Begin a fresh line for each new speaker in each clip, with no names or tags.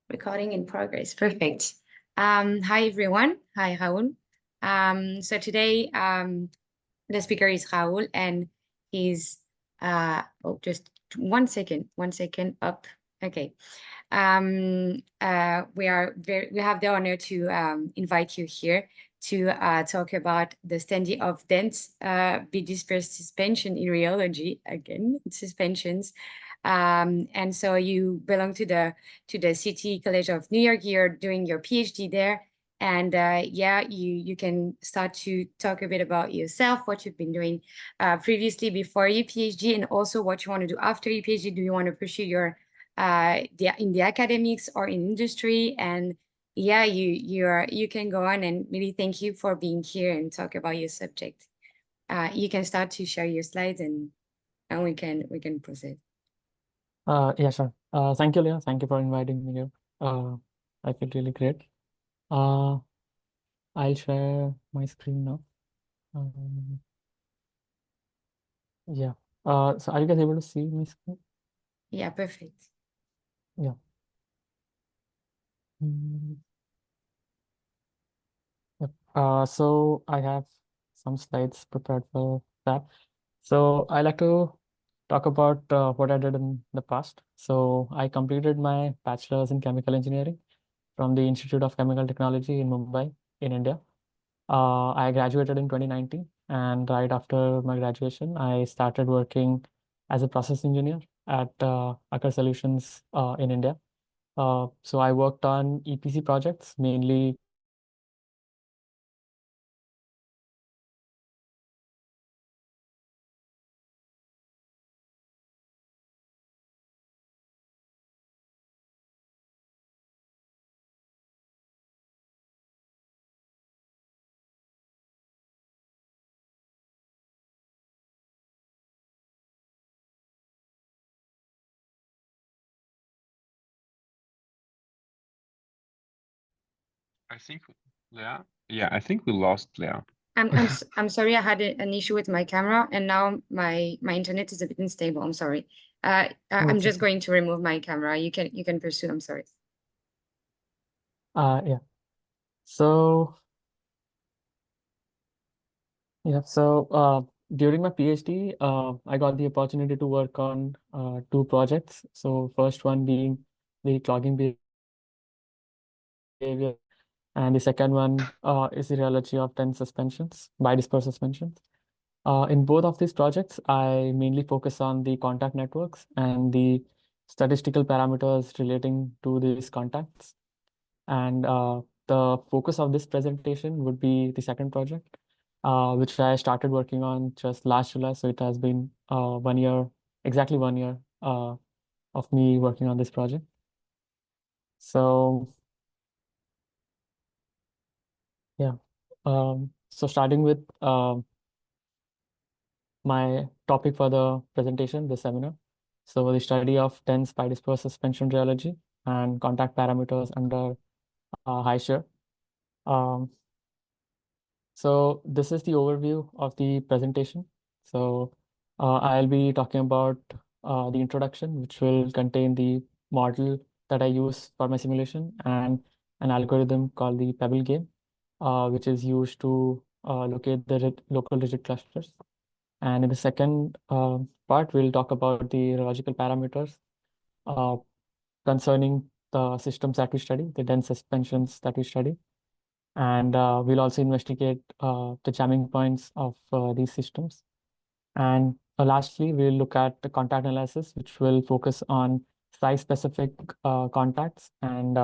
Recording in progress. Perfect. Hi, everyone. Hi, Rahul. So today, the speaker is Rahul, and he's, just one second, up. Okay. We have the honor to invite you here to talk about the study of dense bidisperse suspension in rheology, again, suspensions. And so you belong to the City College of New York. You're doing your PhD there. And yeah, you can start to talk a bit about yourself, what you've been doing previously before your PhD, and also what you want to do after your PhD. Do you want to pursue your in the academics or in industry? And yeah, you can go on, and really thank you for being here and talk about your subject. You can start to share your slides, and we can proceed.
Yeah, sure. Thank you, Leah. Thank you for inviting me here. I feel really great. I'll share my screen now. Yeah. So are you guys able to see my screen?
Yeah, perfect.
Yeah. Yep. So I have some slides prepared for that. So I like to talk about what I did in the past. So I completed my bachelor's in chemical engineering from the Institute of Chemical Technology in Mumbai, in India. I graduated in 2019, and right after my graduation, I started working as a process engineer at Aker Solutions in India. So I worked on EPC projects, mainly
I think, Leah. Yeah, I think we lost Leah.
I'm sorry, I had an issue with my camera, and now my internet is a bit unstable. I'm sorry. I'm just going to remove my camera. You can pursue. I'm sorry.
Yeah. So yeah. So during my PhD, I got the opportunity to work on two projects. So first one being the clogging behavior, and the second one is the rheology of dense suspensions, bidisperse suspensions. In both of these projects, I mainly focus on the contact networks and the statistical parameters relating to these contacts. And the focus of this presentation would be the second project, which I started working on just last July. So it has been 1 year, exactly 1 year of me working on this project. So yeah, so starting with my topic for the presentation, the seminar. So the study of dense bidisperse suspension rheology and contact parameters under high shear. So this is the overview of the presentation. So I'll be talking about the introduction, which will contain the model that I use for my simulation and an algorithm called the pebble game, which is used to locate the local rigid clusters. And in the second part, we'll talk about the rheological parameters concerning the systems that we study, the dense suspensions that we study. And we'll also investigate the jamming points of these systems. And lastly, we'll look at the contact analysis, which will focus on size-specific contacts and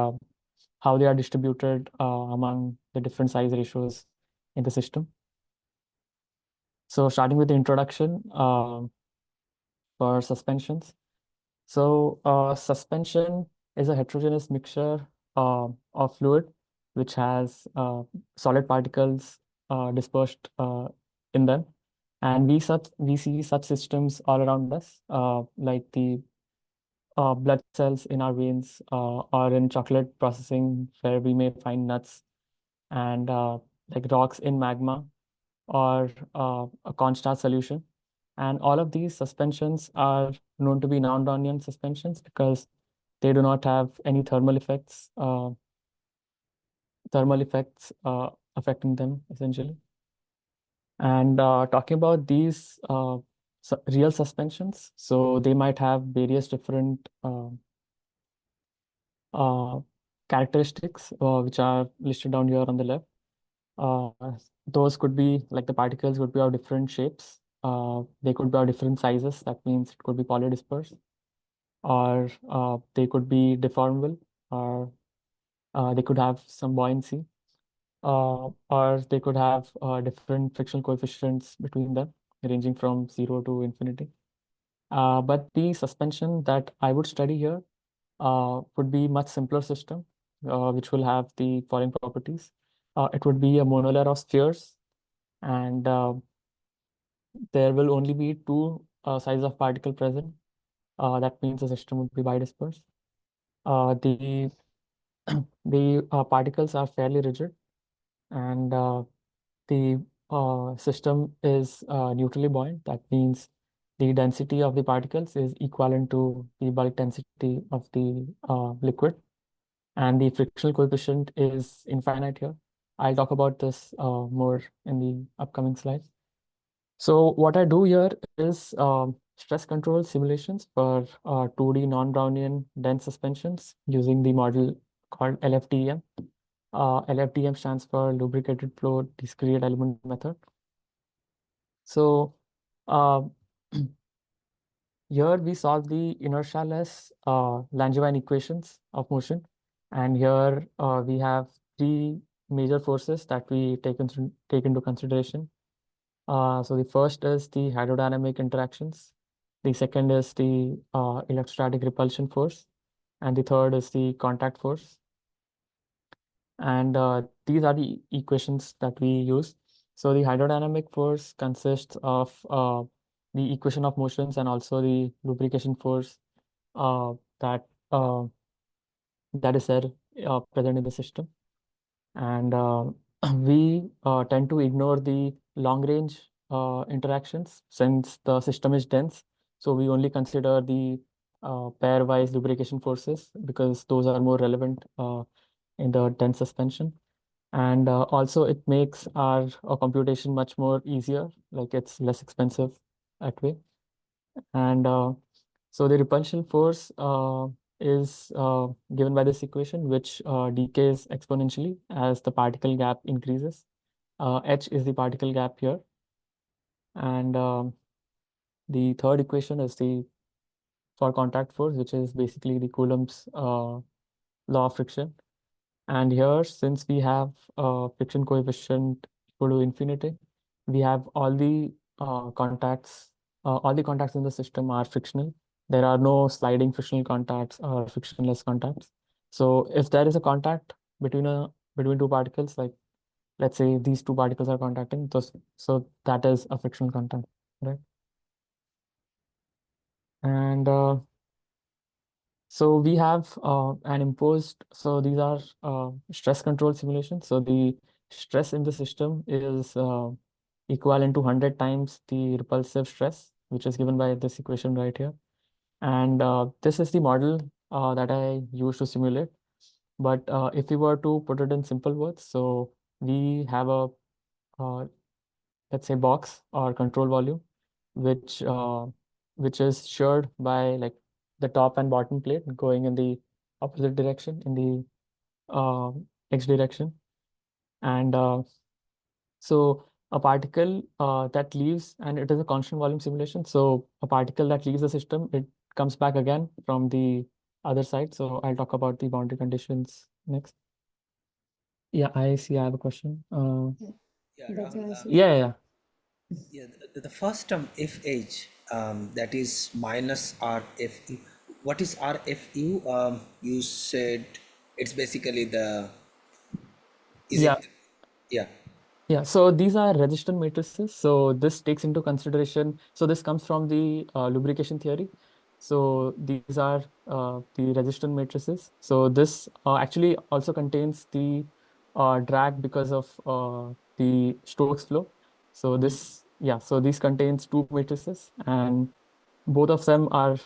how they are distributed among the different size ratios in the system. So starting with the introduction for suspensions. So suspension is a heterogeneous mixture of fluid which has solid particles dispersed in them. And we see such systems all around us, like the blood cells in our veins or in chocolate processing, where we may find nuts, and like rocks in magma or a cornstarch solution. And all of these suspensions are known to be non-Brownian suspensions because They do not have any thermal effects affecting them essentially. And talking about these real suspensions, so they might have various different characteristics which are listed down here on the left. Uh, those could be like the particles would be of different shapes. They could be of different sizes. That means it could be polydisperse, or they could be deformable, or they could have some buoyancy, or they could have different frictional coefficients between them, ranging from 0 to infinity. But the suspension that I would study here would be much simpler system, which will have the following properties. It would be a monolayer of spheres, and there will only be two sizes of particle present. That means the system would be bidisperse. The particles are fairly rigid, and the system is neutrally buoyant. That means the density of the particles is equivalent to the bulk density of the liquid, and the frictional coefficient is infinite here. I'll talk about this more in the upcoming slides. So what I do here is stress control simulations for 2D non-Brownian dense suspensions using the model called LF-DEM. LF-DEM stands for lubricated flow discrete element method. So uh, here we solve the inertialess Langevin equations of motion. And here we have three major forces that we take into consideration. So the first is the hydrodynamic interactions. The second is the electrostatic repulsion force. And the third is the contact force. And these are the equations that we use. So the hydrodynamic force consists of the equation of motions and also the lubrication force that that is there present in the system. And we tend to ignore the long range interactions since the system is dense. So we only consider the pairwise lubrication forces because those are more relevant in the dense suspension. And also it makes our computation much more easier, like it's less expensive that way. And so the repulsion force is given by this equation, which decays exponentially as the particle gap increases. H is the particle gap here. And the third equation is the for contact force, which is basically the Coulomb's law of friction. And here, since we have friction coefficient equal to infinity, we have all the contacts in the system are frictional. There are no sliding frictional contacts or frictionless contacts. So if there is a contact between two particles, like let's say these two particles are contacting, so that is a frictional contact, right? And so we have an imposed, so these are stress control simulations. So the stress in the system is equivalent to 100 times the repulsive stress, which is given by this equation right here. And this is the model that I use to simulate. But if we were to put it in simple words, so we have a, let's say, box or control volume, which is sheared by like the top and bottom plate going in the opposite direction in the x direction. And so a particle that leaves, and it is a constant volume simulation. So a particle that leaves the system, it comes back again from the other side. So I'll talk about the boundary conditions next. Yeah, I see. I have a question.
Yeah,
That's
Rahul,
awesome.
Yeah.
yeah, the first term FH, that is minus RFU. What is RFU? You said it's basically the, is
Yeah.
it, yeah.
Yeah, so these are resistant matrices. So this takes into consideration, so this comes from the lubrication theory. So these are the resistant matrices. So this actually also contains the drag because of the Stokes flow. So this, yeah, so these contains two matrices, and both of them are,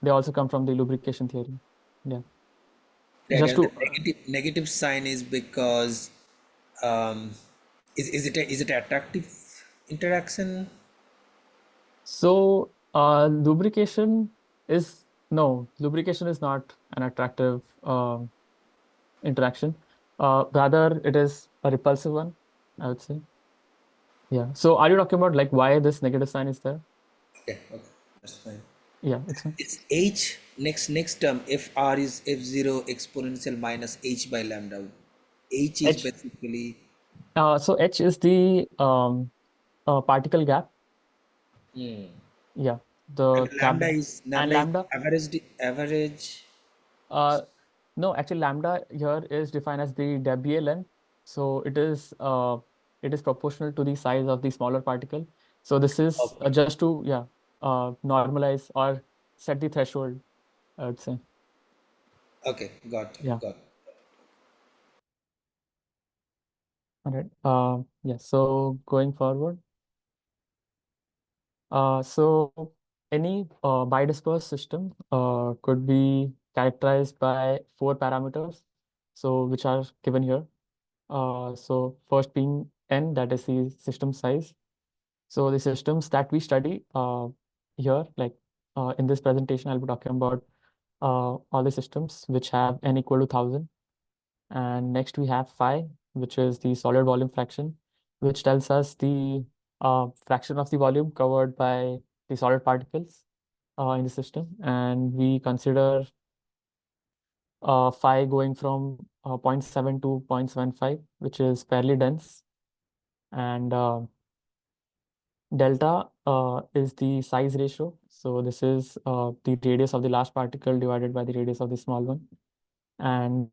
they also come from the lubrication theory. Yeah.
Right,
Just
and
to
the negative sign is because um, is it an attractive interaction?
so lubrication is lubrication is not an attractive interaction. Rather, it is a repulsive one, I would say. Yeah. So are you talking about like why this negative sign is there?
Okay, that's fine.
Yeah, it's fine.
It's h next term. If r is f0 exponential minus h by lambda. H is
H.
basically
So H is the particle gap.
hmm.
Yeah,
And
the gap, and
lambda is
lambda.
average.
Uh, no, actually, lambda here is defined as the Debye length. So it is proportional to the size of the smaller particle. So this is
Okay,
just to normalize or set the threshold, I would say.
okay, got
Yeah.
got.
All right. Yeah. So going forward, so any bidisperse system could be characterized by four parameters, so which are given here. So first being n, that is the system size. So the systems that we study here, like in this presentation, I'll be talking about all the systems which have n equal to 1000. And next we have phi, which is the solid volume fraction, which tells us the fraction of the volume covered by the solid particles in the system. And we consider phi going from 0.7 to 0.75, which is fairly dense. And delta is the size ratio. So this is the radius of the large particle divided by the radius of the small one. And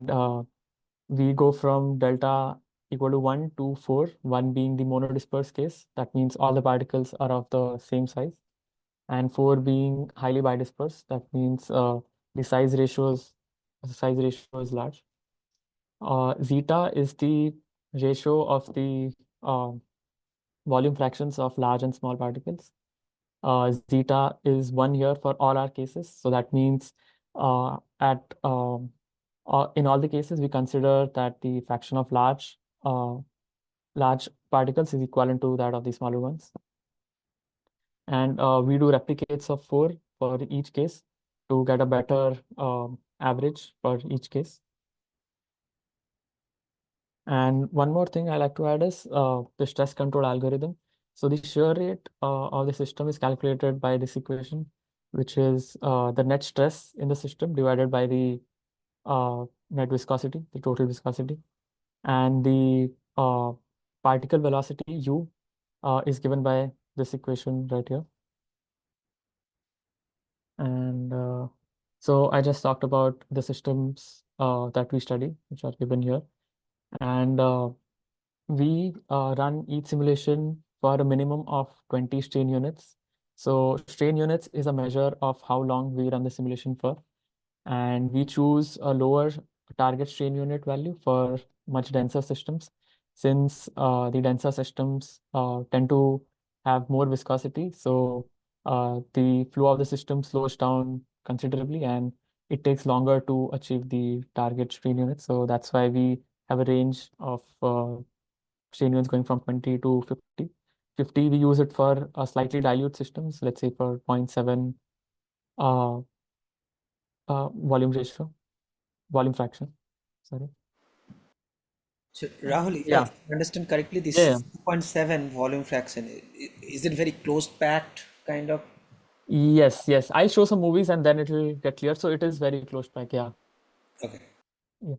we go from delta equal to 1 to 4, 1 being the monodisperse case. That means all the particles are of the same size. And 4 being highly bidisperse. That means the size ratio is large. Zeta is the ratio of the uh, volume fractions of large and small particles. Zeta is 1 here for all our cases. So that means at in all the cases, we consider that the fraction of large particles is equivalent to that of the smaller ones. And we do replicates of 4 for each case to get a better average for each case. And one more thing I like to add is the stress control algorithm. So the shear rate of the system is calculated by this equation, which is the net stress in the system divided by the net viscosity, the total viscosity. And the particle velocity u is given by this equation right here. And so I just talked about the systems that we study, which are given here. And we run each simulation for a minimum of 20 strain units. So strain units is a measure of how long we run the simulation for. And we choose a lower target strain unit value for much denser systems, since the denser systems tend to have more viscosity. So the flow of the system slows down considerably and it takes longer to achieve the target strain unit. So that's why we have a range of strain units going from 20 to 50. 50, we use it for slightly dilute systems, let's say for 0.7 uh, volume fraction. Sorry.
So Rahul, if I
Yeah.
understand correctly,
Yeah,
this
yeah.
2.7 volume fraction is it very closed packed kind of?
Yes, yes. I'll show some movies and then it will get clear. So it is very close back. Yeah.
Okay.
Yeah.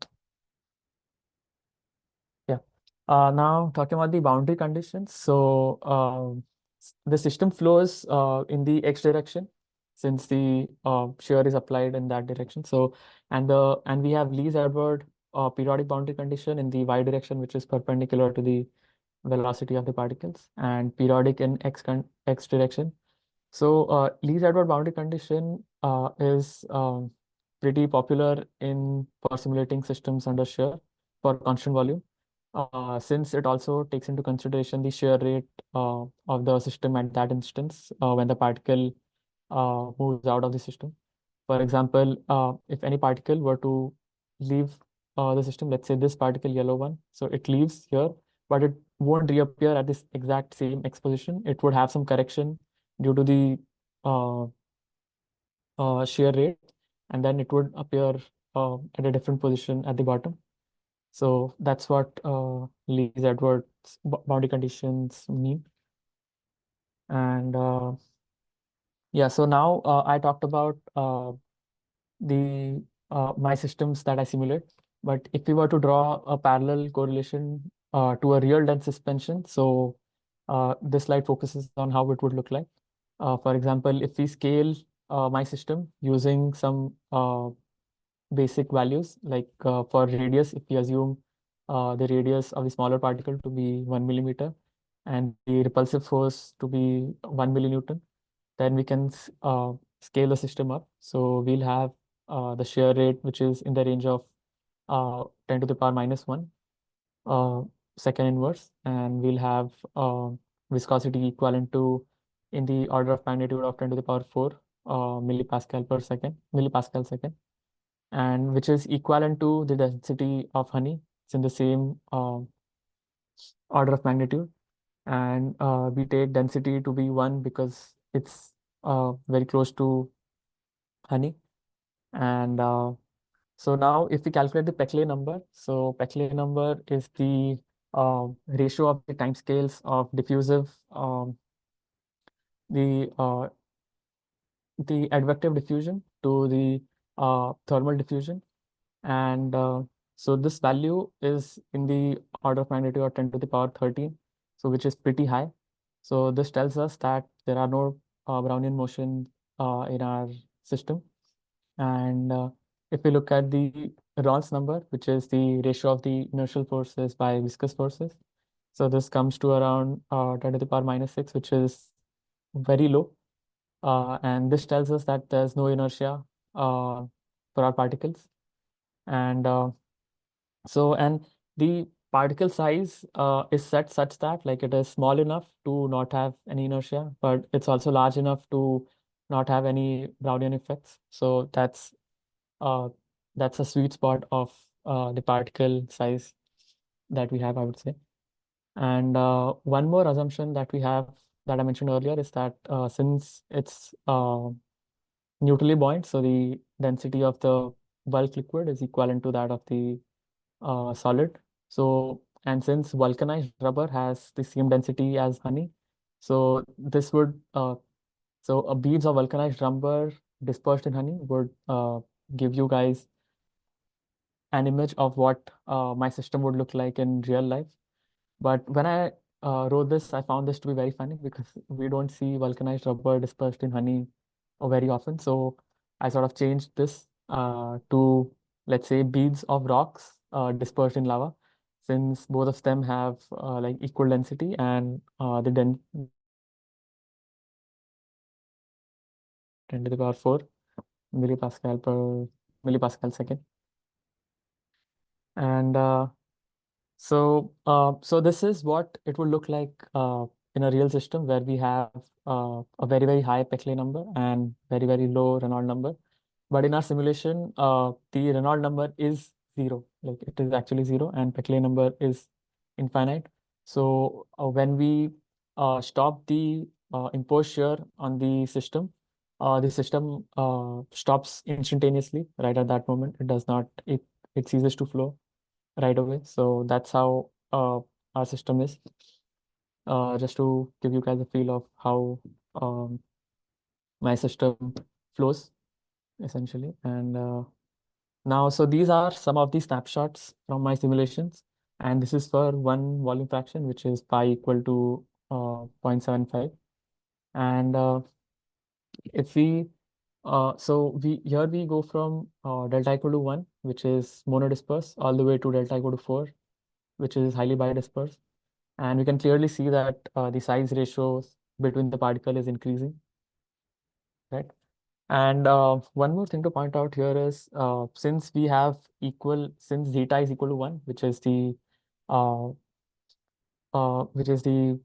Yeah. Now talking about the boundary conditions. So the system flows in the x direction since the shear is applied in that direction. So and we have Lees-Edward periodic boundary condition in the y direction, which is perpendicular to the velocity of the particles, and periodic in x direction. So Lees-Edward boundary condition is pretty popular for simulating systems under shear for constant volume, since it also takes into consideration the shear rate of the system at that instance when the particle moves out of the system. For example, if any particle were to leave the system, let's say this particle, yellow one, so it leaves here, but it won't reappear at this exact same x position. It would have some correction due to the shear rate, and then it would appear at a different position at the bottom. So that's what Lee's Edwards boundary conditions mean. And yeah, so now I talked about the my systems that I simulate. But if we were to draw a parallel correlation to a real dense suspension, so this slide focuses on how it would look like. For example, if we scale my system using some basic values, like for radius, if we assume the radius of the smaller particle to be 1 millimeter and the repulsive force to be 1 millinewton, then we can scale the system up. So we'll have the shear rate, which is in the range of 10 to the power minus 1 second inverse, and we'll have viscosity equivalent to in the order of magnitude of 10 to the power 4 millipascal second, and which is equivalent to the density of honey. It's in the same order of magnitude, and we take density to be 1 because it's very close to honey. And so now if we calculate the Peclet number, so Peclet number is the ratio of the time scales of diffusive, the advective diffusion to the thermal diffusion. And so this value is in the order of magnitude of 10 to the power 13, so which is pretty high. So this tells us that there are no Brownian motion in our system. And if we look at the Rawls number, which is the ratio of the inertial forces by viscous forces, so this comes to around 10 to the power minus 6, which is very low. And this tells us that there's no inertia for our particles. And and the particle size is set such that like it is small enough to not have any inertia, but it's also large enough to not have any Brownian effects. So that's a sweet spot of the particle size that we have, I would say. And one more assumption that we have that I mentioned earlier is that since it's neutrally buoyant, so the density of the bulk liquid is equivalent to that of the solid. So, and since vulcanized rubber has the same density as honey, so this would so a beads of vulcanized rubber dispersed in honey would give you guys an image of what my system would look like in real life. But when I wrote this, I found this to be very funny because we don't see vulcanized rubber dispersed in honey very often. So I sort of changed this to, let's say, beads of rocks dispersed in lava, since both of them have like equal density and the 10 to the power 4 millipascal per millipascal second. And so this is what it would look like in a real system where we have a very, very high Peclet number and very, very low Reynolds number. But in our simulation, the Reynolds number is 0, like it is actually 0, and Peclet number is infinite. So when we stop the imposed shear on the system stops instantaneously right at that moment. It does not, it ceases to flow right away. So that's how our system is. Just to give you guys a feel of how my system flows, essentially. And now, so these are some of the snapshots from my simulations. And this is for one volume fraction, which is pi equal to 0.75. And if we so here we go from delta equal to 1, which is monodisperse, all the way to delta equal to 4, which is highly bidisperse. And we can clearly see that the size ratios between the particle is increasing, right? And one more thing to point out here is since zeta is equal to 1, uh, which is the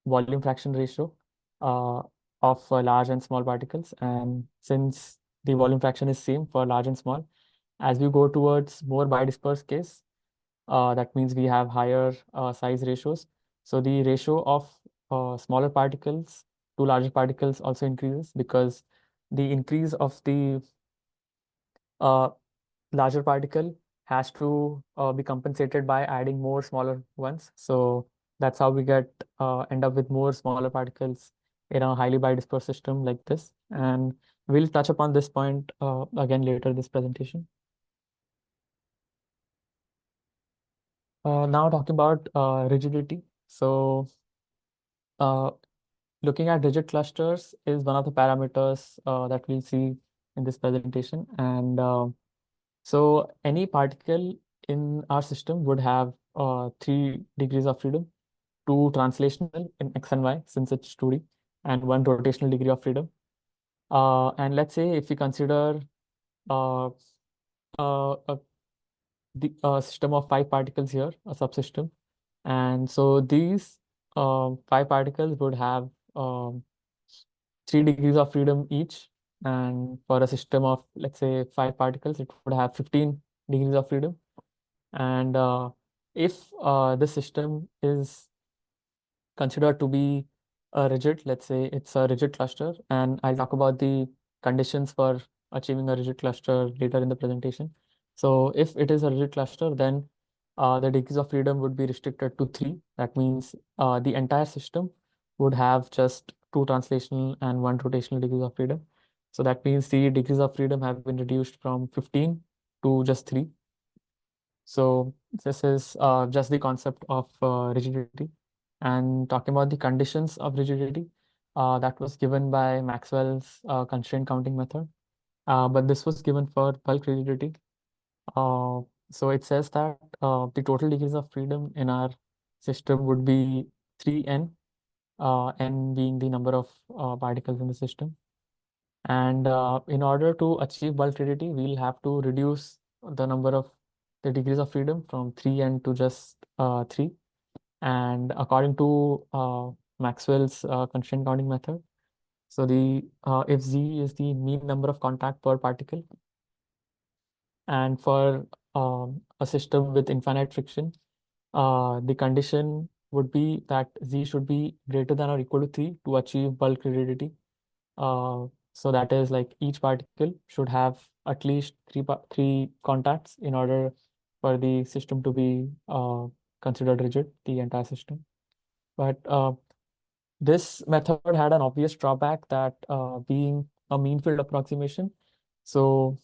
volume fraction ratio of large and small particles, and since the volume fraction is same for large and small. As we go towards more bidisperse case, that means we have higher size ratios. So the ratio of smaller particles to larger particles also increases, because the increase of the larger particle has to be compensated by adding more smaller ones. So that's how we end up with more smaller particles in a highly bidisperse system like this. And we'll touch upon this point again later in this presentation. Now talking about rigidity. So looking at rigid clusters is one of the parameters that we'll see in this presentation. And so any particle in our system would have 3 degrees of freedom, 2 translational in x and y since it's 2D, and 1 rotational degree of freedom. And let's say if we consider uh, a system of 5 particles here, a subsystem, and so these 5 particles would have 3 degrees of freedom each. And for a system of, let's say, 5 particles, it would have 15 degrees of freedom. And if the system is considered to be rigid, let's say it's a rigid cluster, and I'll talk about the conditions for achieving a rigid cluster later in the presentation. So if it is a rigid cluster, then the degrees of freedom would be restricted to 3. That means the entire system would have just 2 translational and 1 rotational degrees of freedom. So that means the degrees of freedom have been reduced from 15 to just 3. So this is just the concept of rigidity. And talking about the conditions of rigidity, that was given by Maxwell's constraint counting method. But this was given for bulk rigidity. So it says that the total degrees of freedom in our system would be 3n, n being the number of particles in the system. And in order to achieve bulk rigidity, we'll have to reduce the number of the degrees of freedom from 3n to just 3. And according to Maxwell's constraint counting method, so the if z is the mean number of contact per particle, and for a system with infinite friction, the condition would be that z should be greater than or equal to 3 to achieve bulk rigidity. So that is like each particle should have at least three contacts in order for the system to be considered rigid, the entire system. But this method had an obvious drawback, that being a mean field approximation, so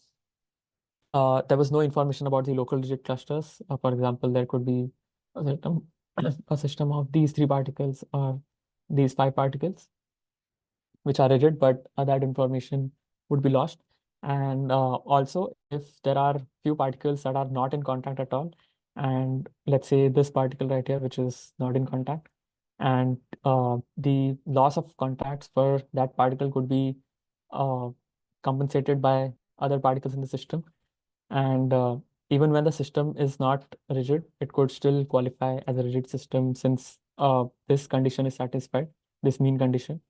there was no information about the local rigid clusters. For example, there could be a system, a system of these 3 particles or these 5 particles which are rigid, but that information would be lost. And also, if there are few particles that are not in contact at all, and let's say this particle right here, which is not in contact, and the loss of contacts for that particle could be compensated by other particles in the system. And even when the system is not rigid, it could still qualify as a rigid system, since this condition is satisfied, this mean condition.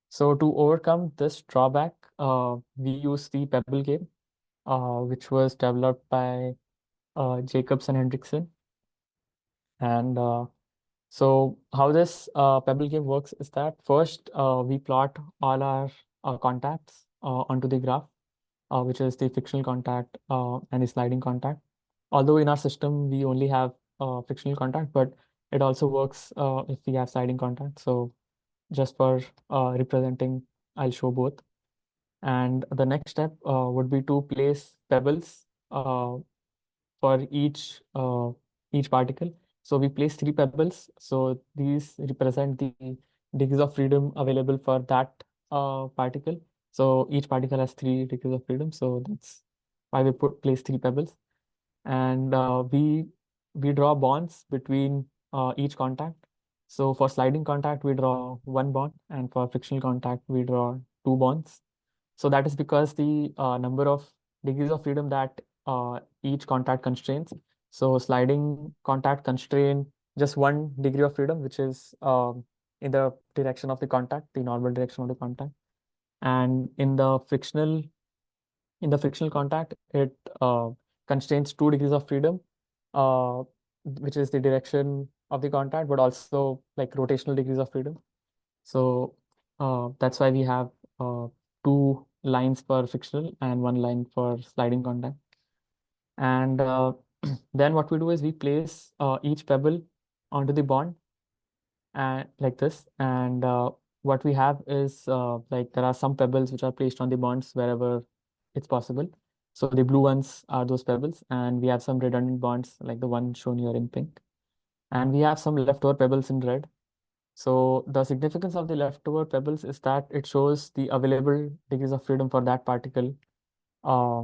So to overcome this drawback, we use the pebble game, which was developed by Jacobs and Hendrickson. And so how this pebble game works is that first we plot all our contacts onto the graph, which is the frictional contact and the sliding contact. Although in our system we only have frictional contact, but it also works if we have sliding contact. So just for representing, I'll show both. And the next step would be to place pebbles for each particle. So we place 3 pebbles. So these represent the degrees of freedom available for that particle. So each particle has 3 degrees of freedom. So that's why we place 3 pebbles. And we draw bonds between each contact. So for sliding contact, we draw 1 bond, and for frictional contact, we draw 2 bonds. So that is because the number of degrees of freedom that each contact constrains. So sliding contact constrain just 1 degree of freedom, which is in the direction of the contact, the normal direction of the contact. And in the frictional contact, it constrains 2 degrees of freedom, which is the direction of the contact, but also like rotational degrees of freedom. So that's why we have 2 lines for frictional and 1 line for sliding contact. And then what we do is we place each pebble onto the bond and like this. And what we have is like there are some pebbles which are placed on the bonds wherever it's possible. So the blue ones are those pebbles, and we have some redundant bonds like the one shown here in pink. And we have some leftover pebbles in red. So the significance of the leftover pebbles is that it shows the available degrees of freedom for that particle uh,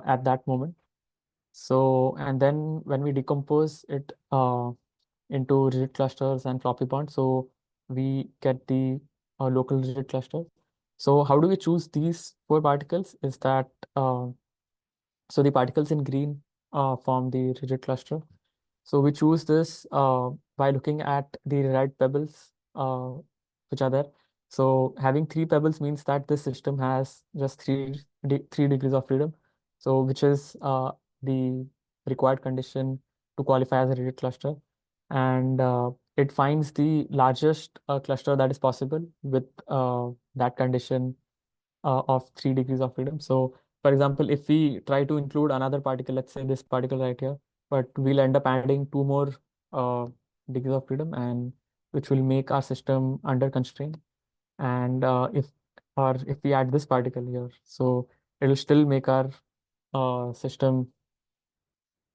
at that moment. So, and then when we decompose it into rigid clusters and floppy bonds, so we get the local rigid cluster. So how do we choose these 4 particles? Is that so the particles in green form the rigid cluster. So we choose this by looking at the red pebbles which are there. So having 3 pebbles means that this system has just 3 degrees of freedom. So which is the required condition to qualify as a rigid cluster. And it finds the largest cluster that is possible with that condition of 3 degrees of freedom. So for example, if we try to include another particle, let's say this particle right here, but we'll end up adding 2 more uh, degrees of freedom, and which will make our system under constraint. And if we add this particle here, so it will still make our system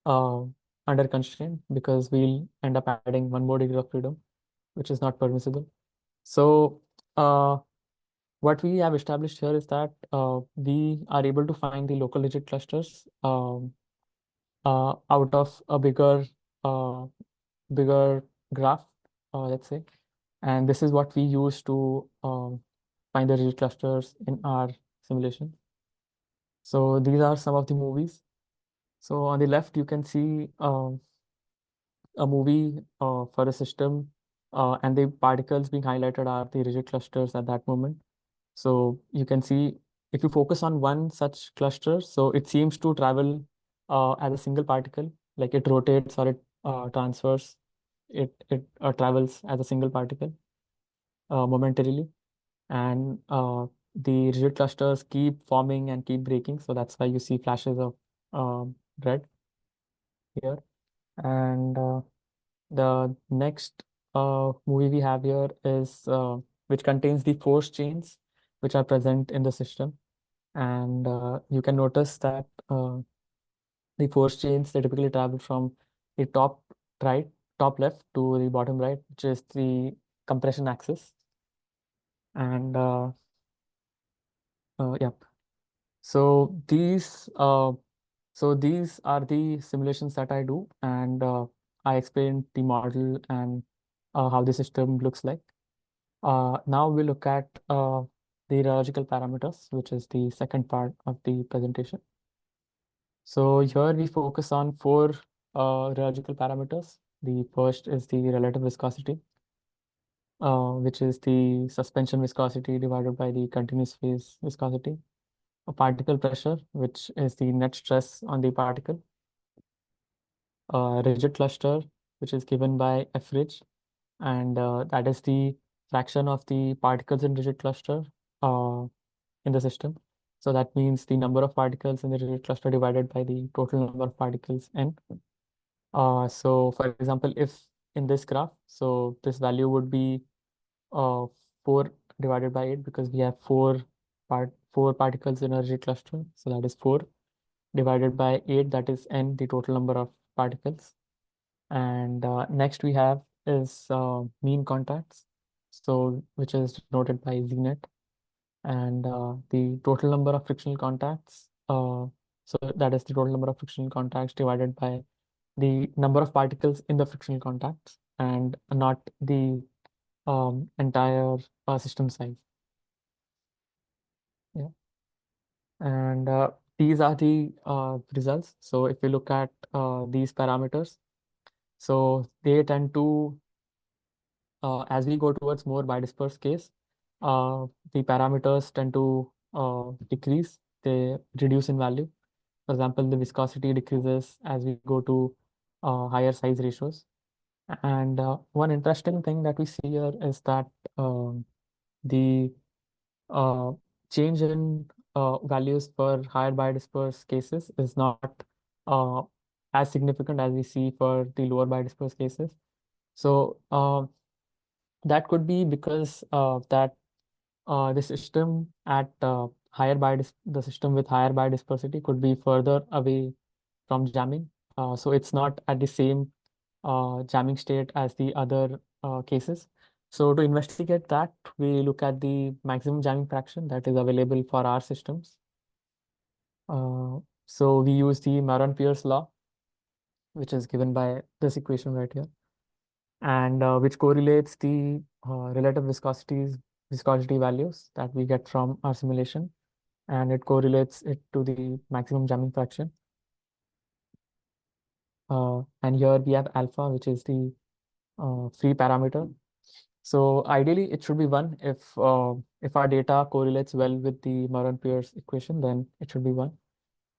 uh, under constraint, because we'll end up adding 1 more degree of freedom, which is not permissible. So what we have established here is that we are able to find the local rigid clusters out of a uh, bigger graph, let's say. And this is what we use to find the rigid clusters in our simulation. So these are some of the movies. So on the left, you can see a movie for a system, and the particles being highlighted are the rigid clusters at that moment. So you can see if you focus on one such cluster, so it seems to travel as a single particle, like it rotates or it transfers, it travels as a single particle momentarily. And the rigid clusters keep forming and keep breaking. So that's why you see flashes of red here. And the next movie we have here is which contains the force chains which are present in the system. And you can notice that the force chains, they typically travel from the right, top left to the bottom right, which is the compression axis. And yeah, so these are the simulations that I do, and I explained the model and how the system looks like. Now we look at the rheological parameters, which is the second part of the presentation. So here we focus on 4 rheological parameters. The first is the relative viscosity, which is the suspension viscosity divided by the continuous phase viscosity. A particle pressure, which is the net stress on the particle. A rigid cluster, which is given by F ridge, and that is the fraction of the particles in rigid cluster uh, in the system. So that means the number of particles in the rigid cluster divided by the total number of particles n. So for example, if in this graph, so this value would be 4 divided by 8, because we have 4 particles in a rigid cluster. So that is 4 divided by 8, that is n, the total number of particles. And next we have is mean contacts, so which is denoted by Z net. And the total number of frictional contacts, so that is the total number of frictional contacts divided by the number of particles in the frictional contacts, and not the entire system size. Yeah. And these are the results. So if we look at these parameters, so they tend to, as we go towards more bidisperse case, the parameters tend to decrease, they reduce in value. For example, the viscosity decreases as we go to higher size ratios. And one interesting thing that we see here is that the uh, change in values for higher biodisperse cases is not uh, as significant as we see for the lower biodisperse cases. So that could be because that the system at the system with higher biodispersity could be further away from jamming. So it's not at the same jamming state as the other cases. So to investigate that, we look at the maximum jamming fraction that is available for our systems. So we use the Maron-Pierce law, which is given by this equation right here, and which correlates the relative viscosity values that we get from our simulation, and it correlates it to the maximum jamming fraction. And here we have alpha, which is the free parameter. So ideally, it should be 1. If our data correlates well with the Maron-Pierce equation, then it should be 1.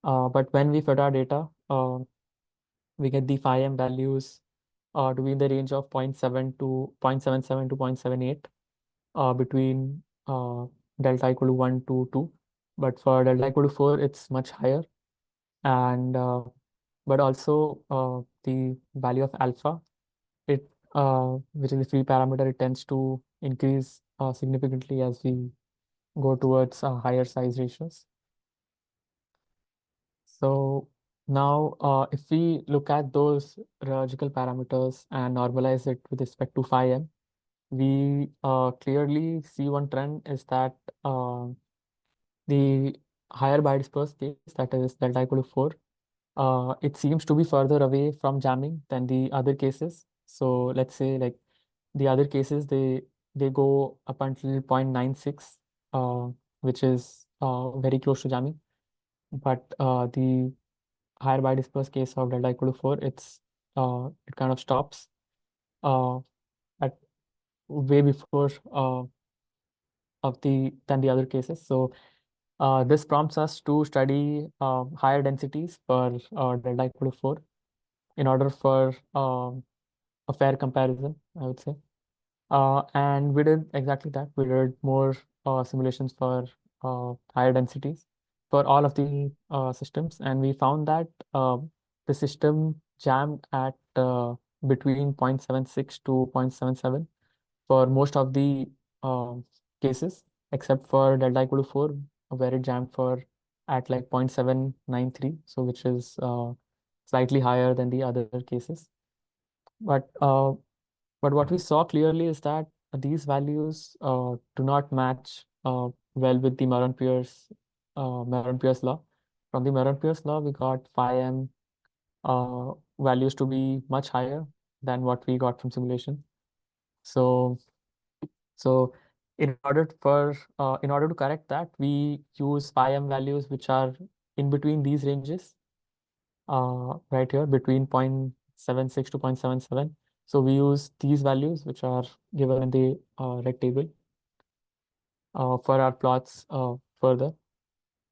But when we fit our data, we get the phi m values to be in the range of 0.7 to 0.77 to 0.78 between delta equal to 1 to 2. But for delta equal to 4, it's much higher. And but also the value of alpha, it which is the free parameter, it tends to increase significantly as we go towards higher size ratios. So now if we look at those rheological parameters and normalize it with respect to phi m, we clearly see one trend is that the higher biodisperse case, that is delta equal to 4, it seems to be further away from jamming than the other cases. So let's say like the other cases, they go up until 0.96, which is very close to jamming. But the higher biodisperse case of delta equal to 4, it kind of stops at way before than the other cases. So this prompts us to study higher densities for delta equal to 4 in order for a fair comparison, I would say. And we did exactly that. We did more simulations for higher densities for all of the systems, and we found that the system jammed at between 0.76 to 0.77 for most of the cases, except for delta equal to 4, where it jammed for at like 0.793, so which is slightly higher than the other cases. But what we saw clearly is that these values do not match well with the Maron-Pierce law. From the Maron-Pierce law, we got phi m values to be much higher than what we got from simulation. So in order to correct that, we use phi m values which are in between these ranges, right here between 0.76 to 0.77. So we use these values which are given in the red table for our plots further.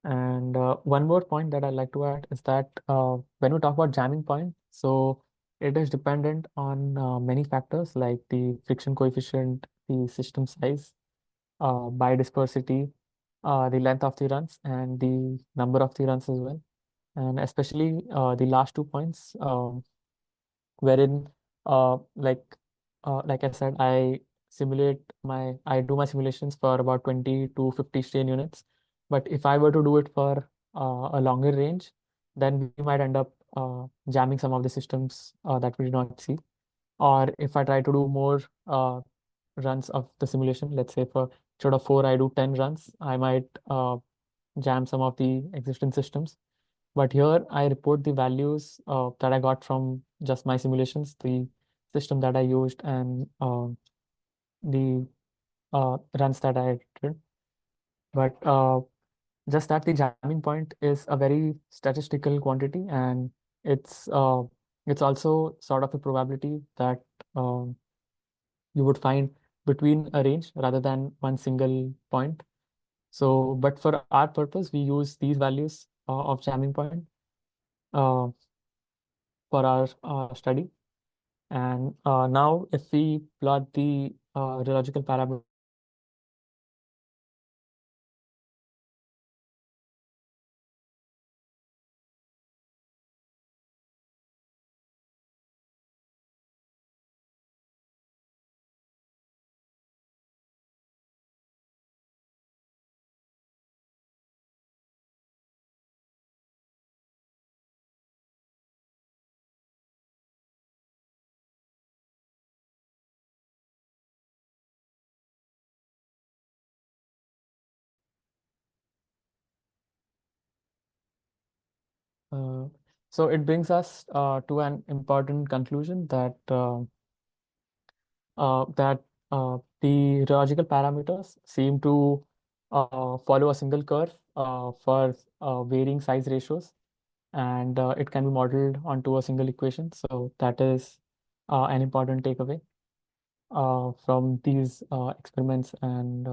And one more point that I'd like to add is that when we talk about jamming point, so it is dependent on many factors like the friction coefficient, the system size, biodispersity, the length of the runs, and the number of the runs as well. And especially the last 2 points, wherein like I said, I do my simulations for about 20 to 50 strain units. But if I were to do it for a longer range, then we might end up jamming some of the systems that we did not see. Or if I try to do more runs of the simulation, let's say for instead of 4, I do 10 runs, I might jam some of the existing systems. But here I report the values that I got from just my simulations, the system that I used, and the runs that I did. But just that the jamming point is a very statistical quantity, and it's also sort of a probability that you would find between a range rather than one single point. So, but for our purpose, we use these values of jamming point for our study. And now if we plot the rheological parameter, so it brings us to an important conclusion that that the rheological parameters seem to follow a single curve for varying size ratios, and it can be modeled onto a single equation. So that is an important takeaway from these experiments and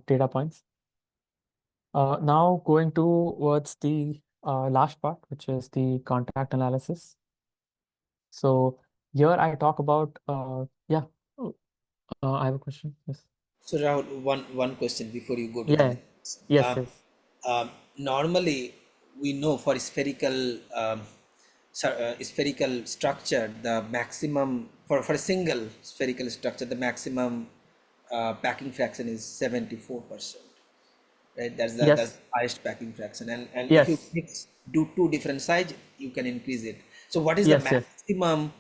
data points. Now going towards the last part, which is the contact analysis. So here I talk about, yeah, I have a question. Yes.
So Rahul, one question before you go to the
Yeah.
next.
Yes. Yes.
Normally, we know for spherical spherical structure, the maximum for a single spherical structure, the maximum packing fraction is 74%. Right, that's the
Yes.
highest packing fraction, and if you
Yes.
do two different size, you can increase it. So what is the
Yes. Yes.
maximum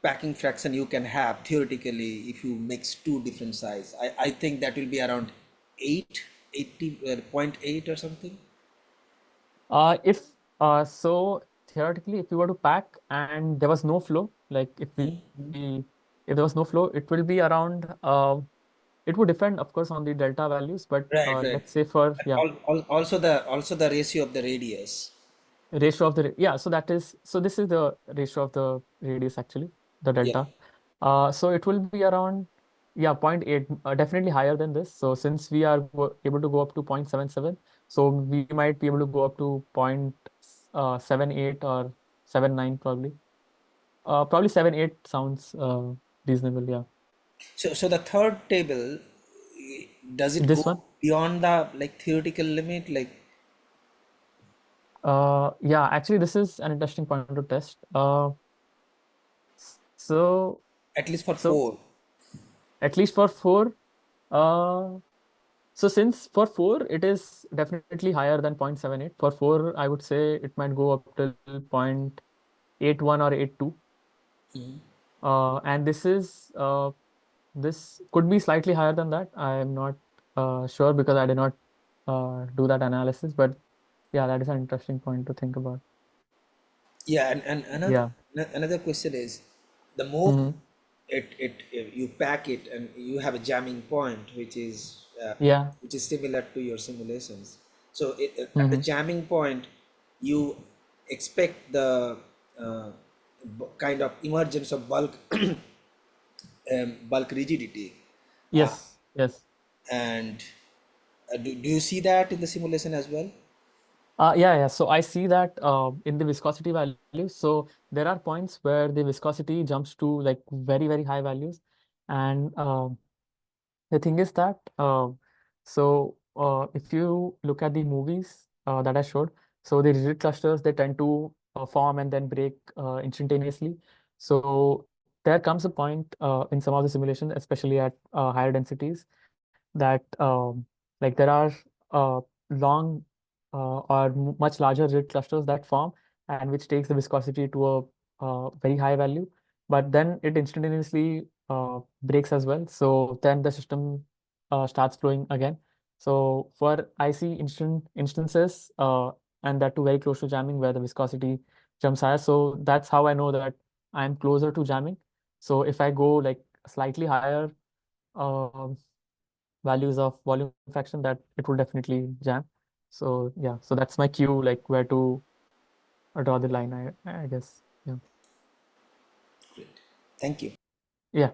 packing fraction you can have theoretically if you mix two different size? I think that will be around 80.8 or something.
If so theoretically, if you were to pack and there was no flow, like if there was no flow, it will be around it would depend, of course, on the delta values, but
Right, right.
let's say for
Also the ratio of the radius.
ratio of the so that is, so this is the ratio of the radius, actually, the
Yeah.
delta. So it will be around, yeah, 0.8, definitely higher than this. So since we are able to go up to 0.77, so we might be able to go up to 0.78 or 79 probably. Probably 7.8 sounds reasonable, yeah.
So the third table, does it
This
go
one?
beyond the like theoretical limit, like?
Yeah, actually, this is an interesting point to test. So
At least for
so
4.
at least for 4, uh, so since for 4, it is definitely higher than 0.78. For 4, I would say it might go up to 0.81 or 82. And this could be slightly higher than that. I am not sure because I did not do that analysis. But yeah, that is an interesting point to think about.
Yeah, and
Yeah.
another question is, the more you pack it and you have a jamming point,
Yeah.
which is similar to your simulations. So at the jamming point, you expect the kind of emergence of bulk rigidity,
Yes. Yes.
and do you see that in the simulation as well?
Yeah. So I see that in the viscosity values. So there are points where the viscosity jumps to like very, very high values. And the thing is that if you look at the movies that I showed, so the rigid clusters, they tend to form and then break instantaneously. So there comes a point in some of the simulations, especially at higher densities, that like there are long or much larger rigid clusters that form, and which takes the viscosity to a very high value, but then it instantaneously breaks as well. So then the system starts flowing again. So for I see instances, and that too very close to jamming, where the viscosity jumps higher. So that's how I know that I'm closer to jamming. So if I go like slightly higher um values of volume fraction, that it will definitely jam. So yeah, so that's my cue, like where to draw the line, I guess. Yeah.
Great. Thank you.
Yeah.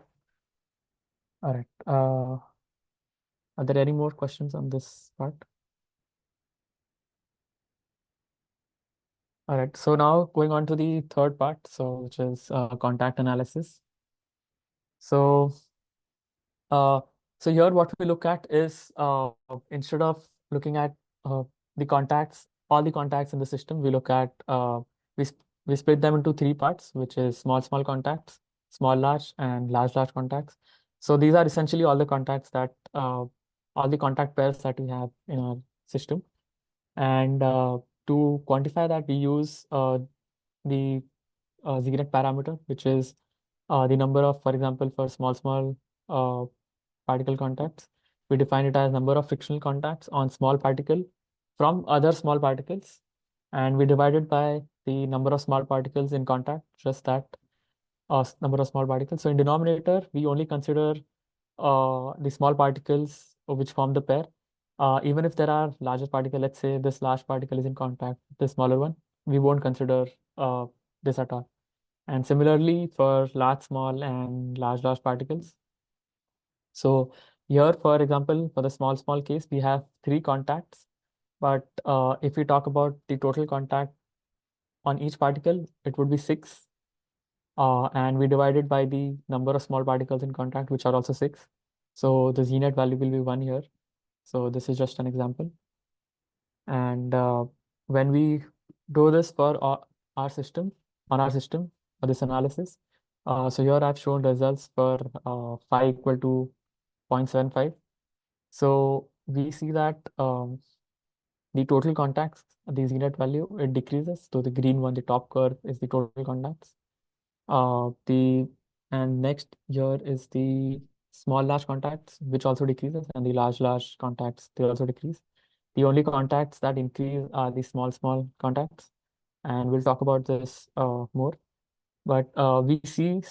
All right. Are there any more questions on this part? All right. So now going on to the third part, which is contact analysis. So uh, so here what we look at is instead of looking at the contacts, all the contacts in the system, we look at we we split them into three parts, which is small contacts, small large, and large contacts. So these are essentially all the contacts that all the contact pairs that we have in our system. And to quantify that, we use the Ziegnet parameter, which is the number of, for example, for small uh, particle contacts, we define it as number of frictional contacts on small particle from other small particles, and we divide it by the number of small particles in contact, just that number of small particles. So in denominator, we only consider the small particles which form the pair. Even if there are larger particle, let's say this large particle is in contact with the smaller one, we won't consider this at all. And similarly for large, small, and large particles. So here, for example, for the small case, we have three contacts. But if we talk about the total contact on each particle, it would be 6. And we divide it by the number of small particles in contact, which are also 6. So the Z-net value will be 1 here. So this is just an example. And when we do this for our system, for this analysis, so here I've shown results for phi equal to 0.75. So we see that the total contacts, the Z-net value, it decreases. So the green one, the top curve, is the total contacts. And next here is the small large contacts, which also decreases, and the large contacts, they also decrease. The only contacts that increase are the small contacts, and we'll talk about this more. But we see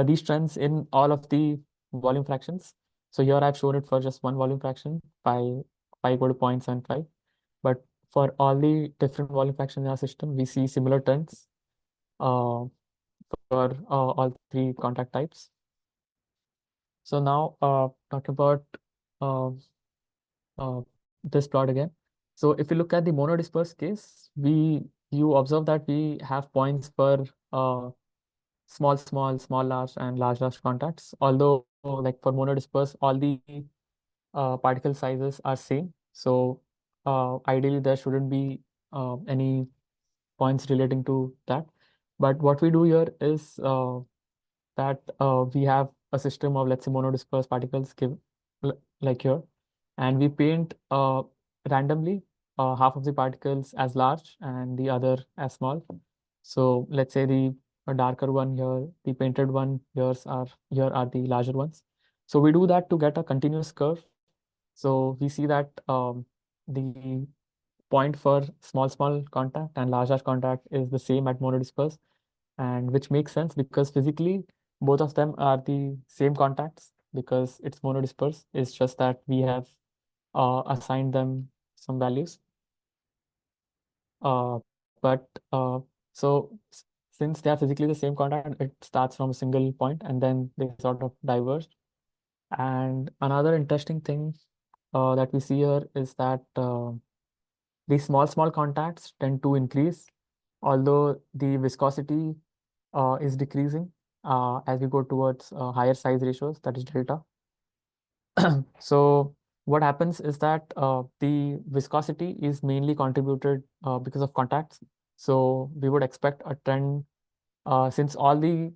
these trends in all of the volume fractions. So here I've shown it for just one volume fraction, pi equal to 0.75. But for all the different volume fractions in our system, we see similar trends for all three contact types. So now talk about uh, uh, this plot again. So if you look at the monodisperse case, you observe that we have points for small, large, and large contacts. Although like for monodisperse, all the particle sizes are same. So ideally there shouldn't be any points relating to that. But what we do here is that we have a system of, let's say, monodisperse particles like here, and we paint randomly half of the particles as large and the other as small. So let's say the darker one here, the painted one here are the larger ones. So we do that to get a continuous curve. So we see that the point for small contact and large contact is the same at monodisperse, and which makes sense because physically both of them are the same contacts because it's monodisperse. It's just that we have assigned them some values. But since they are physically the same contact, it starts from a single point and then they sort of diverge. And another interesting thing that we see here is that these small contacts tend to increase, although the viscosity is decreasing as we go towards higher size ratios, that is delta. So what happens is that the viscosity is mainly contributed because of contacts. So we would expect a trend since all the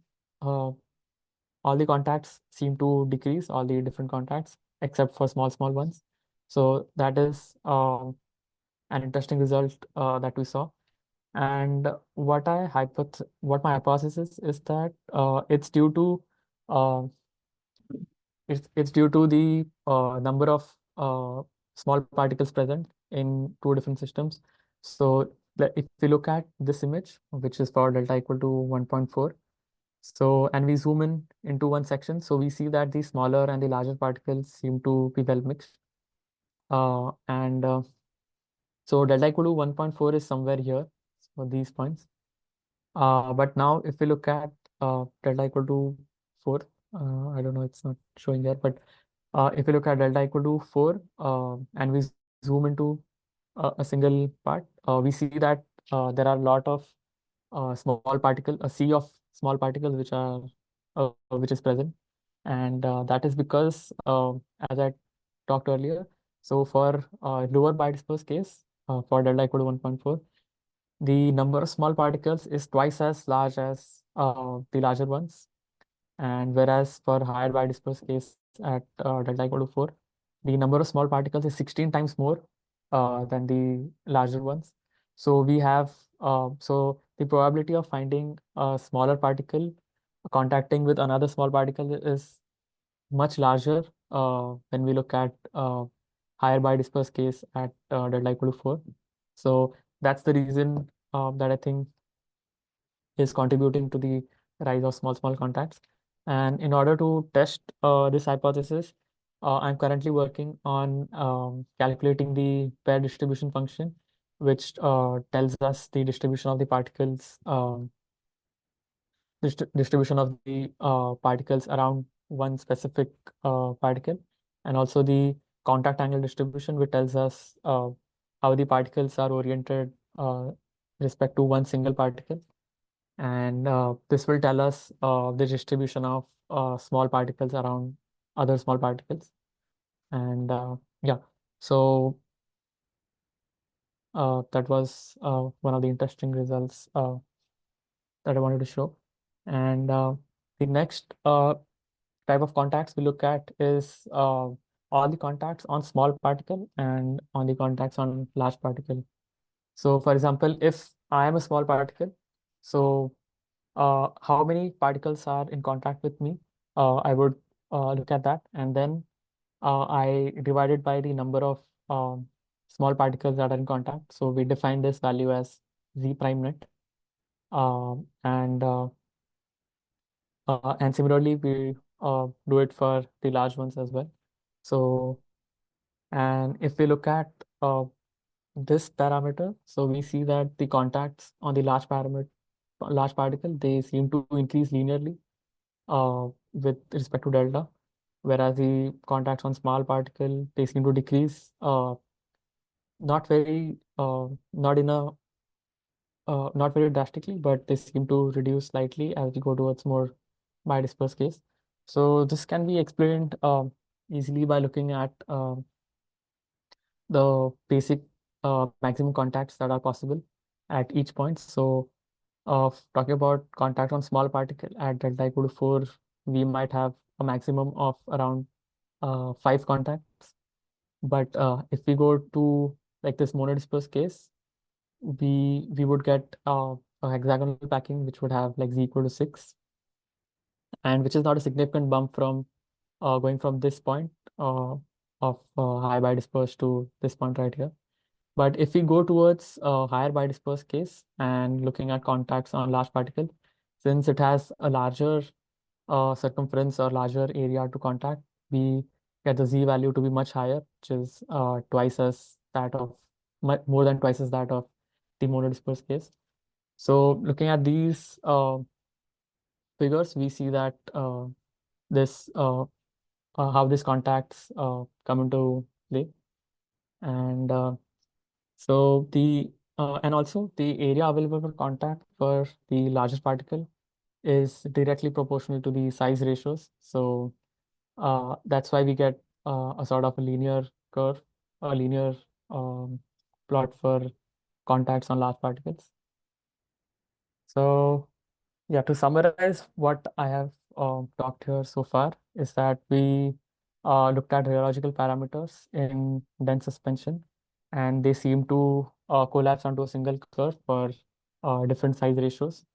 contacts seem to decrease, all the different contacts except for small ones. So that is an interesting result that we saw. And what my hypothesis is that it's due to uh, it's due to the number of small particles present in two different systems. So if we look at this image, which is for delta equal to 1.4, so and we zoom in into one section, so we see that the smaller and the larger particles seem to be well mixed. And so delta equal to 1.4 is somewhere here for these points. But now if we look at delta equal to 4, I don't know, it's not showing there, but if you look at delta equal to 4 and we zoom into a single part, we see that there are a lot of small particle, a sea of small particles which is present, and that is because as I talked earlier, so for lower bidisperse case, for delta equal to 1.4, the number of small particles is twice as large as the larger ones, and whereas for higher bidisperse case at delta equal to 4, the number of small particles is 16 times more than the larger ones. So we have so the probability of finding a smaller particle contacting with another small particle is much larger when we look at higher bidisperse case at delta equal to 4. So that's the reason that I think is contributing to the rise of small contacts. And in order to test this hypothesis, I'm currently working on calculating the pair distribution function, which tells us the distribution of the particles, distribution of the particles around one specific particle, and also the contact angle distribution, which tells us how the particles are oriented respect to one single particle. And this will tell us the distribution of small particles around other small particles. And yeah, so that was one of the interesting results that I wanted to show. And the next type of contacts we look at is all the contacts on small particle and on the contacts on large particle. So for example, if I am a small particle, so how many particles are in contact with me? I would look at that, and then I divide it by the number of small particles that are in contact. So we define this value as z prime net, and similarly we do it for the large ones as well. So, and if we look at this parameter, so we see that the contacts on the large particle, they seem to increase linearly with respect to delta, whereas the contacts on small particle, they seem to decrease, not very, not in a, not very drastically, but they seem to reduce slightly as we go towards more bidisperse case. So this can be explained easily by looking at the basic maximum contacts that are possible at each point. So talking about contact on small particle at delta equal to 4, we might have a maximum of around 5 contacts. But if we go to like this monodisperse case, we would get a hexagonal packing which would have like z equal to 6, and which is not a significant bump from going from this point of high bidisperse to this point right here. But if we go towards a higher bidisperse case and looking at contacts on large particle, since it has a larger circumference or larger area to contact, we get the z value to be much higher, which is twice as that of more than twice as that of the monodisperse case. So looking at these figures, we see that this how these contacts come into play, and so the and also the area available for contact for the largest particle is directly proportional to the size ratios. So that's why we get a sort of a linear curve, a linear plot for contacts on large particles. So yeah, to summarize what I have talked here so far is that we looked at rheological parameters in dense suspension, and they seem to collapse onto a single curve for different size ratios,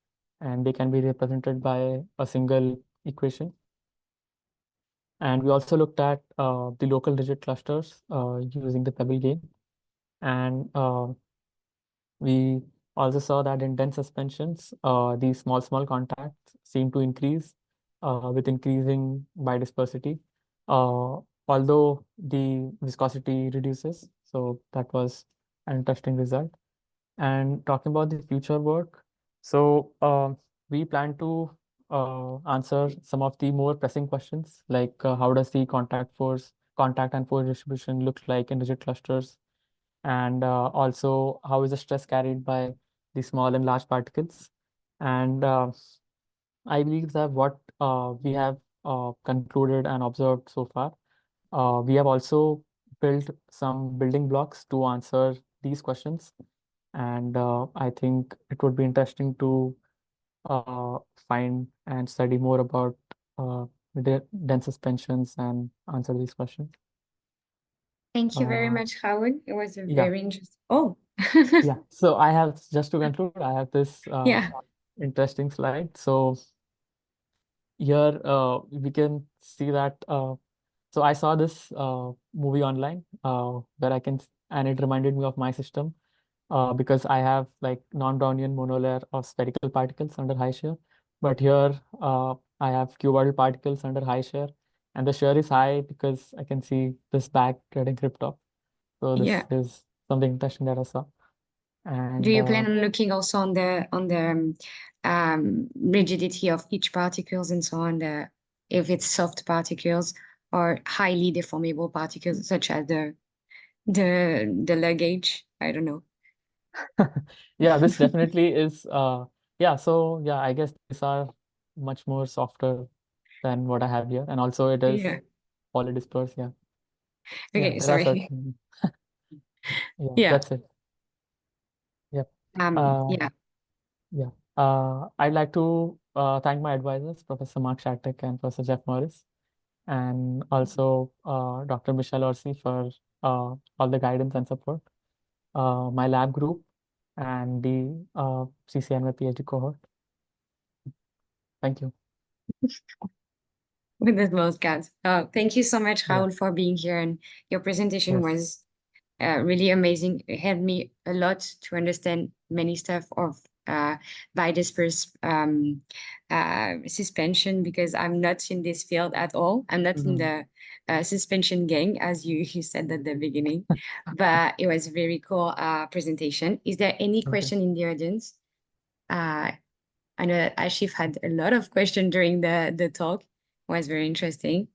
and they can be represented by a single equation. And we also looked at the local rigid clusters using the pebble game, and we also saw that in dense suspensions, these small contacts seem to increase with increasing bidispersity, although the viscosity reduces. So that was an interesting result. And talking about the future work, so we plan to answer some of the more pressing questions, like how does the contact and force distribution look like in rigid clusters, and also how is the stress carried by the small and large particles. And I believe that what we have concluded and observed so far, we have also built some building blocks to answer these questions. And I think it would be interesting to find and study more about dense suspensions and answer these questions.
Thank you very
Uh,
much, Rahul. It was a
yeah,
very interesting. Oh,
yeah. So I have, just to conclude, I have this
yeah,
interesting slide. So here we can see that. So I saw this movie online where and it reminded me of my system because I have like non-Brownian monolayer of spherical particles under high shear. But here I have cuboidal particles under high shear, and the shear is high because I can see this back getting ripped off. So this
yeah.
is something interesting that I saw.
Do
And
you plan on looking also on the rigidity of each particles and so on, if it's soft particles or highly deformable particles such as the luggage? I don't know.
yeah, this definitely is yeah, so yeah, I guess these are much more softer than what I have here. And also it is
Yeah.
polydisperse, yeah. Yeah,
Okay,
there are
sorry.
certain yeah,
Yeah.
that's it. Yep. Uh,
Yeah.
yeah. I'd like to thank my advisors, Professor Mark Shattuck and Professor Jeff Morris, and also Dr. Michelle Orsi for all the guidance and support, my lab group, and the CCI and my PhD cohort. Thank you.
With the most guys. Thank you so much,
Yeah.
Rahul, for being here, and your presentation
Yes.
was really amazing. It helped me a lot to understand many stuff of bidisperse suspension, because I'm not in this field at all. I'm not in
Mhm.
the suspension gang, as you said at the beginning, but it was a very cool presentation. Is there any
Thank you.
question in the audience? I know that Ashif had a lot of questions during the talk. It was very interesting.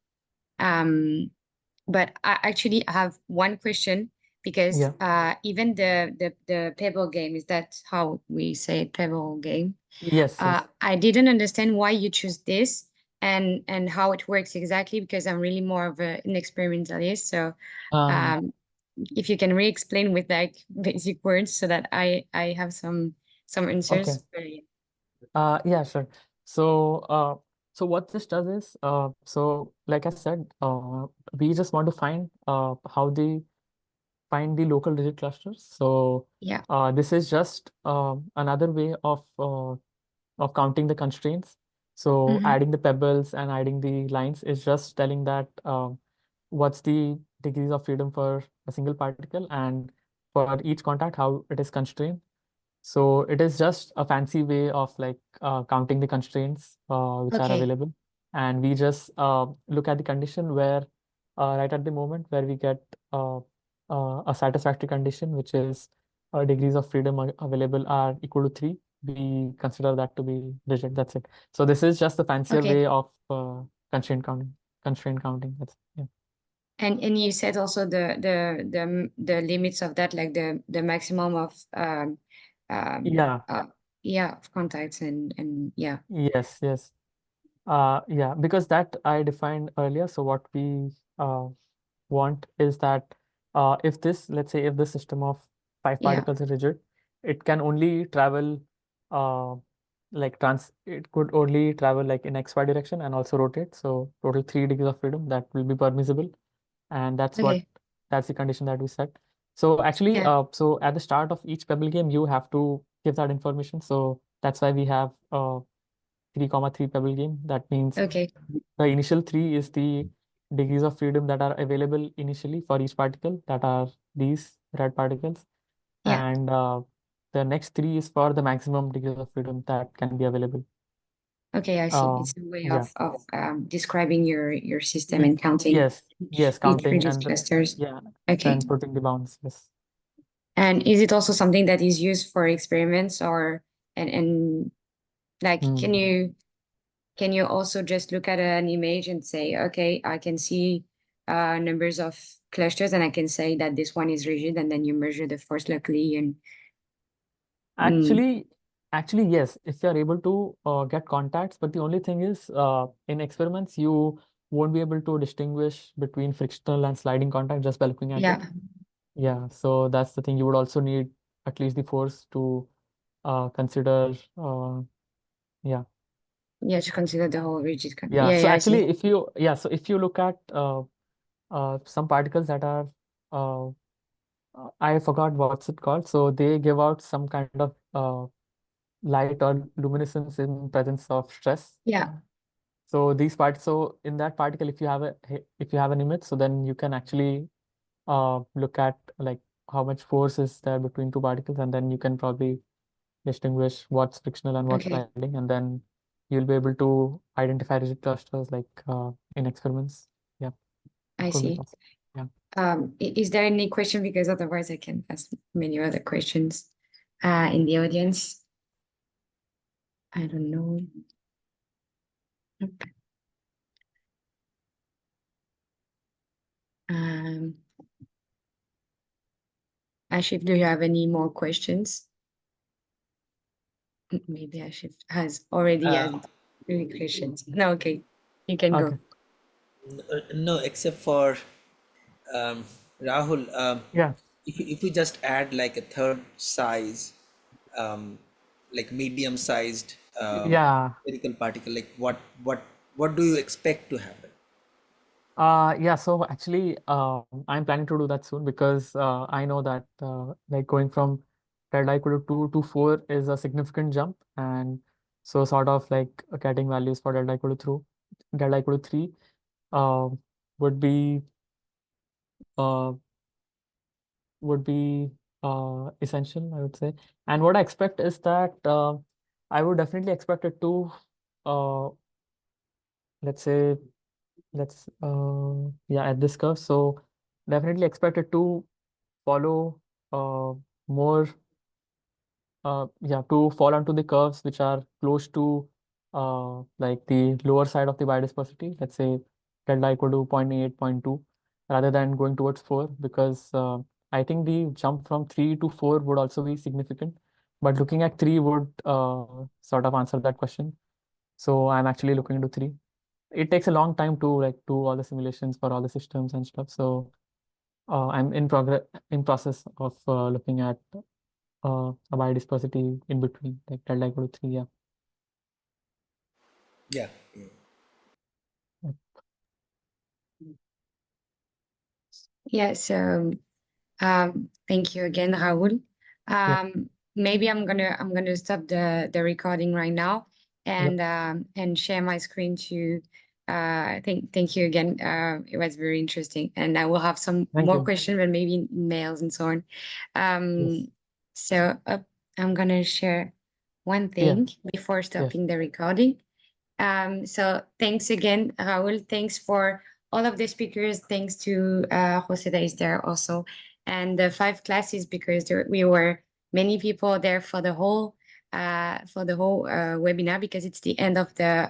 But I actually have one question, because
Yeah.
even the pebble game, is that how we say it, pebble game?
Yes, yes.
I didn't understand why you choose this and how it works exactly, because I'm really more of an experimentalist. So
Um,
if you can re-explain with like basic words so that I have some
okay.
answers.
Yeah, sure. So, so what this does is, so like I said, we just want to find find the local rigid clusters. So,
Yeah.
this is just another way of counting the constraints. So, adding the pebbles and adding the lines is just telling that what's the degrees of freedom for a single particle, and for each contact, how it is constrained. So it is just a fancy way of like counting the constraints which are
Okay.
available. And we just look at the condition where right at the moment where we get a satisfactory condition, which is degrees of freedom available are equal to 3. We consider that to be rigid. That's it. So this is just a fancier
Okay.
way of constraint counting. Constraint counting. That's yeah.
And you said also the limits of that, like the maximum of
Yeah.
yeah, of contacts and yeah.
Yes. Yes. Yeah. Because that I defined earlier. So what we want is that if this, let's say, if the system of 5
Yeah.
particles is rigid, it can only travel uh, it could only travel like in XY direction and also rotate. So total 3 degrees of freedom that will be permissible. And
Okay.
that's the condition that we set. So actually,
Yeah.
so at the start of each pebble game, you have to give that information. So that's why we have 3, 3 pebble game. That means
Okay.
the initial 3 is the degrees of freedom that are available initially for each particle, that are these red particles.
Yeah.
And the next 3 is for the maximum degrees of freedom that can be available.
Okay, I see. It's a way
Yeah.
of describing your system and counting
Yes,
each
counting
rigid
and
clusters.
yeah,
Okay.
and putting the bounds. Yes.
And is it also something that is used for experiments, or and like
Hmm.
can you can you also just look at an image and say, okay, I can see numbers of clusters, and I can say that this one is rigid, and then you measure the force locally and
Actually, yes, if you're able to get contacts, but the only thing is in experiments, you won't be able to distinguish between frictional and sliding contact just by looking at it.
yeah,
Yeah, so that's the thing. You would also need at least the force to consider. Yeah,
yeah, to consider the whole rigid.
yeah.
Yeah,
So
yeah, I see.
actually, if you look at some particles that are uh, I forgot what's it called. So they give out some kind of light or luminescence in presence of stress.
Yeah,
So these parts, so in that particle, if you have an image, so then you can actually look at like how much force is there between two particles, and then you can probably distinguish what's frictional and what's
okay,
sliding, and then you'll be able to identify rigid clusters like in experiments. Yeah, it
I
could be
see.
possible. Yeah.
Is there any question? Because otherwise I can ask many other questions in the audience. I don't know. Um, Ashif, do you have any more questions? Maybe Ashif has already asked many questions. No, okay, you can
Okay.
go.
No, except for Rahul.
Yeah.
If we just add like a third size, like medium sized
Yeah.
spherical particle, like what do you expect to happen?
Yeah, so actually, I'm planning to do that soon because I know that like going from delta equal to 2 to 4 is a significant jump. And so sort of like getting values for delta equal to 3 uh, would be uh, would be essential, I would say. And what I expect is that I would definitely expect it to uh, let's say yeah, at this curve. So definitely expect it to follow more yeah, to fall onto the curves which are close to like the lower side of the biodispersity, let's say delta equal to 0.8, 0.2, rather than going towards 4, because I think the jump from 3 to 4 would also be significant, but looking at 3 would sort of answer that question. So I'm actually looking into 3. It takes a long time to like do all the simulations for all the systems and stuff. So I'm in process of looking at a biodispersity in between, like delta equal to 3. Yeah.
Yeah. Yeah.
Yeah, so thank you again, Rahul.
Yeah.
Maybe I'm gonna stop the recording right now
Yeah.
and share my screen to thank you again. It was very interesting, and I will have some
Thank
more
you.
questions, but maybe in emails and so on.
Yes.
So I'm gonna share one
Yeah.
thing before
Yes.
stopping the recording. So thanks again, Raul. Thanks for all of the speakers. Thanks to Jose that is there also, and the 5 classes, because we were many people there for the whole webinar, because it's the end of the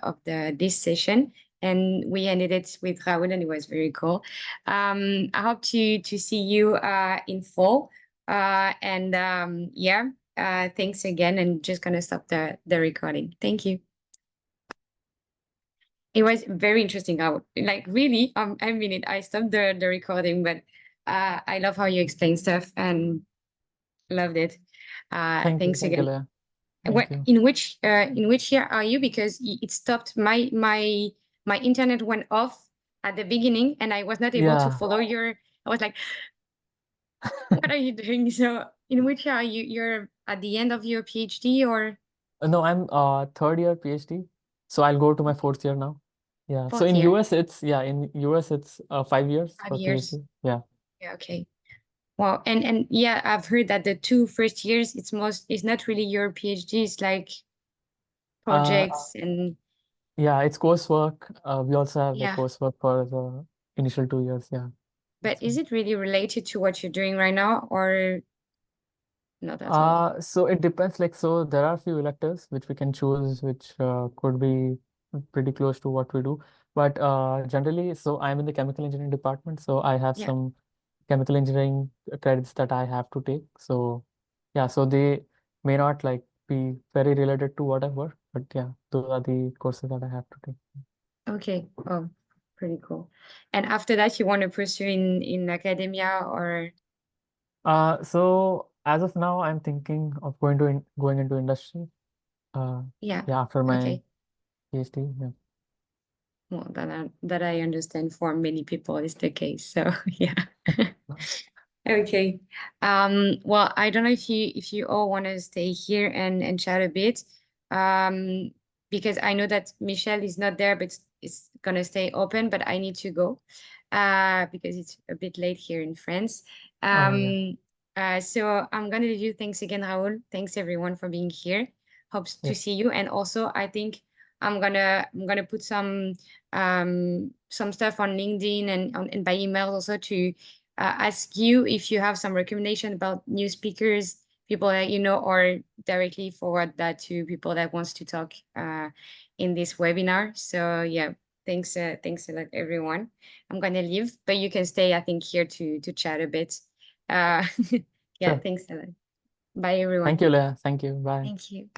this session, and we ended it with Raul, and it was very cool. I hope to see you in fall, and yeah. Thanks again, and just gonna stop the recording. Thank you. It was very interesting. Like really, I mean it. I stopped the recording, but I love how you explain stuff and loved it.
Thank you.
Thanks
Thank you,
again.
Leah.
What
Thank you.
in which year are you? Because it stopped my internet went off at the beginning, and I was not able to
Yeah.
follow your. I was like, what are you doing? So in which year are you? You're at the end of your PhD or
No, I'm third year PhD. So I'll go to my fourth year now. Yeah. So
4th
in
year?
US in US it's 5 years
5
for
years.
PhD. Yeah.
Yeah. Okay. Well, and yeah, I've heard that the 2 first years, it's not really your PhD, it's like
Uh,
projects and
yeah, it's coursework. We also have like
yeah.
coursework for the initial 2 years. Yeah.
But
That's
is
right.
it really related to what you're doing right now or not at all?
So it depends. Like, so there are a few electives which we can choose, which could be pretty close to what we do. But generally, so I'm in the chemical engineering department, so I have
Yeah.
some chemical engineering credits that I have to take. So yeah, so they may not like be very related to what I work, but yeah, those are the courses that I have to take.
Okay. Oh, pretty cool. And after that, you want to pursue in academia or?
So as of now, I'm thinking of going into industry.
Yeah.
Yeah, after my
Okay.
PhD. Yeah.
Well, that I understand for many people is the case. So yeah. Okay. Well, I don't know if you all want to stay here and chat a bit. Because I know that Michelle is not there, but it's gonna stay open, but I need to go. Because it's a bit late here in France.
Yeah.
So I'm gonna leave you. Thanks again, Raoul. Thanks everyone for being here. Hopes to
Yes.
see you. And also I think I'm gonna put some stuff on LinkedIn and by email also to ask you if you have some recommendation about new speakers, people that you know, or directly forward that to people that wants to talk in this webinar. So yeah, thanks a lot, everyone. I'm gonna leave, but you can stay, I think, here to chat a bit. Yeah,
Sure.
thanks a lot. Bye, everyone.
Thank you, Leah. Thank you. Bye.
Thank you.